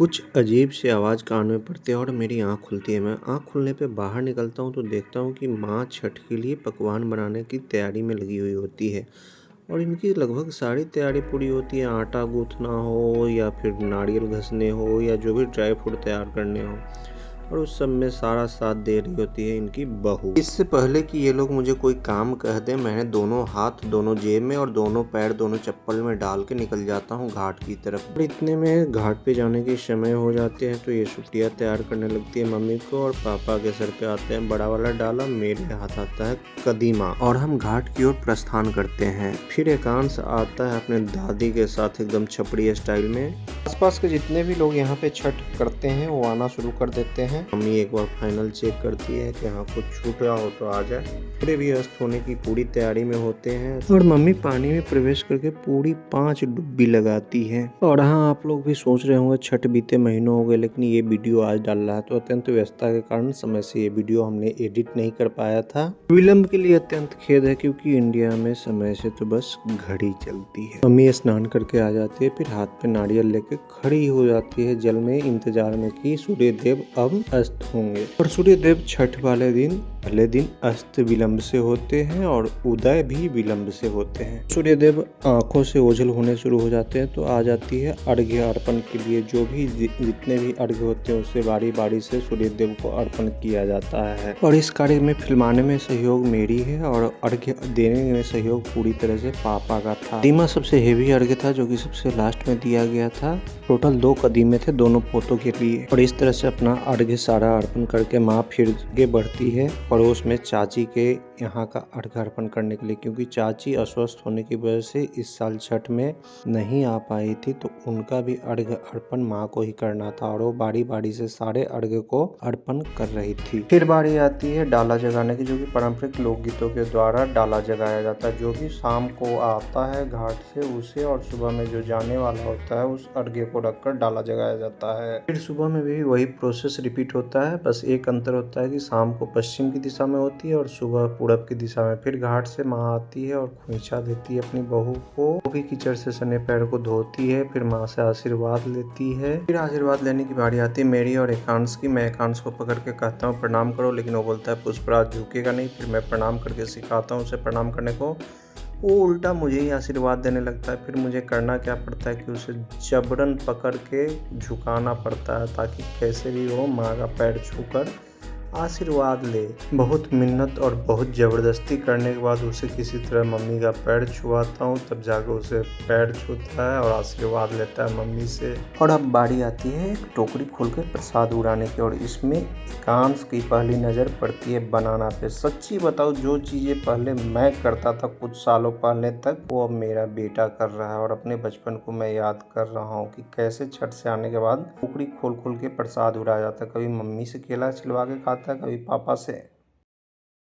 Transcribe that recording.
कुछ अजीब सी आवाज़ कान में पड़ती है और मेरी आँख खुलती है। मैं आँख खुलने पे बाहर निकलता हूँ तो देखता हूँ कि माँ छठ के लिए पकवान बनाने की तैयारी में लगी हुई होती है और इनकी लगभग सारी तैयारी पूरी होती है। आटा गूँथना हो या फिर नारियल घसने हो या जो भी ड्राई फ्रूट तैयार करने हो, और उस सब में सारा साथ दे रही होती है इनकी बहू। इससे पहले कि ये लोग मुझे कोई काम कह दें, मैंने दोनों हाथ दोनों जेब में और दोनों पैर दोनों चप्पल में डाल के निकल जाता हूँ घाट की तरफ। और इतने में घाट पे जाने के समय हो जाते हैं तो ये छुट्टियाँ तैयार करने लगती है मम्मी को, और पापा के सर पे आते हैं बड़ा वाला डाला, मेरे हाथ आता है कदीमा, और हम घाट की ओर प्रस्थान करते हैं। फिर एकांश आता है अपने दादी के साथ एकदम छपड़ी स्टाइल में। आसपास के जितने भी लोग यहाँ पे छठ करते हैं वो आना शुरू कर देते हैं। मम्मी एक बार फाइनल चेक करती है कि हाँ कुछ छूट रहा हो तो आ जाए। सूर्य भी अस्त होने की पूरी तैयारी में होते हैं और मम्मी पानी में प्रवेश करके पूरी 5 डुबकी लगाती है। और हाँ, आप लोग भी सोच रहे होंगे छठ बीते महीनों हो गए, लेकिन ये वीडियो आज डाल रहा है तो अत्यंत व्यस्तता के कारण समय से ये वीडियो हमने एडिट नहीं कर पाया था। विलम्ब के लिए अत्यंत खेद है, क्योंकि इंडिया में समय से तो बस घड़ी चलती है। मम्मी स्नान करके आ जाती है, फिर हाथ पे नारियल लेके खड़ी हो जाती है जल में, इंतजार में कि सूर्य देव अब अस्त होंगे। और सूर्य देव छठ वाले दिन पहले दिन अस्त विलंब से होते हैं और उदय भी विलंब से होते हैं। सूर्य देव आंखों से ओझल होने शुरू हो जाते हैं तो आ जाती है अर्घ्य अर्पण के लिए। जो भी जितने भी अर्घ्य होते हैं उससे बारी बारी से सूर्य देव को अर्पण किया जाता है। और इस कार्य में फिल्माने में सहयोग मेरी है और अर्घ्य देने में सहयोग पूरी तरह से पापा का था। कदीमा सबसे हेवी अर्घ्य था जो कि सबसे लास्ट में दिया गया था। टोटल 2 कदीमे थे दोनों पोतों के लिए। और इस तरह से अपना अर्घ्य सारा अर्पण करके माँ फिर आगे बढ़ती है पड़ोस में चाची के यहाँ का अर्घ्य अर्पण करने के लिए, क्योंकि चाची अस्वस्थ होने की वजह से इस साल छठ में नहीं आ पाई थी, तो उनका भी अर्घ्य अर्पण माँ को ही करना था और वो बारी बारी से सारे अर्घ्य को अर्पण कर रही थी। फिर बारी आती है डाला जगाने की, जो कि पारंपरिक लोकगीतों के द्वारा डाला जगाया जाता है। जो भी शाम को आता है घाट से उसे, और सुबह में जो जाने वाला होता है उस अर्घ्य को रखकर डाला जगाया जाता है। फिर सुबह में भी वही प्रोसेस रिपीट होता है, बस एक अंतर होता है कि शाम को पश्चिम की दिशा में होती है और सुबह पूरब की दिशा में। फिर घाट से माँ आती है और खोइंछा देती है अपनी बहू को, वो भी कीचड़ से सने पैर को धोती है, फिर माँ से आशीर्वाद लेती है। फिर आशीर्वाद लेने की बारी आती है मेरी और एकांश की। मैं एकांश को पकड़ के कहता हूँ प्रणाम करो, लेकिन वो बोलता है पुष्पराज झुकेगा नहीं। फिर मैं प्रणाम करके सिखाता हूँ उसे प्रणाम करने को, वो उल्टा मुझे ही आशीर्वाद देने लगता है। फिर मुझे करना क्या पड़ता है कि उसे जबरन पकड़ के झुकाना पड़ता है, ताकि कैसे भी वो माँ का पैर छूकर आशीर्वाद ले। बहुत मिन्नत और बहुत ज़बरदस्ती करने के बाद उसे किसी तरह मम्मी का पैर छुआता हूँ, तब जाकर उसे पैर छूता है और आशीर्वाद लेता है मम्मी से। और अब बारी आती है एक टोकरी खोल के प्रसाद उड़ाने की, और इसमें एकांश की पहली नज़र पड़ती है बनाना पे। सच्ची बताओ, जो चीज़ें पहले मैं करता था कुछ सालों पहले तक, वो अब मेरा बेटा कर रहा है। और अपने बचपन को मैं याद कर रहा हूँ कि कैसे छठ से आने के बाद टोकरी खोल खोल के प्रसाद उड़ाया जाता है। कभी मम्मी से केला छिलवा के खाता है, कभी पापा से।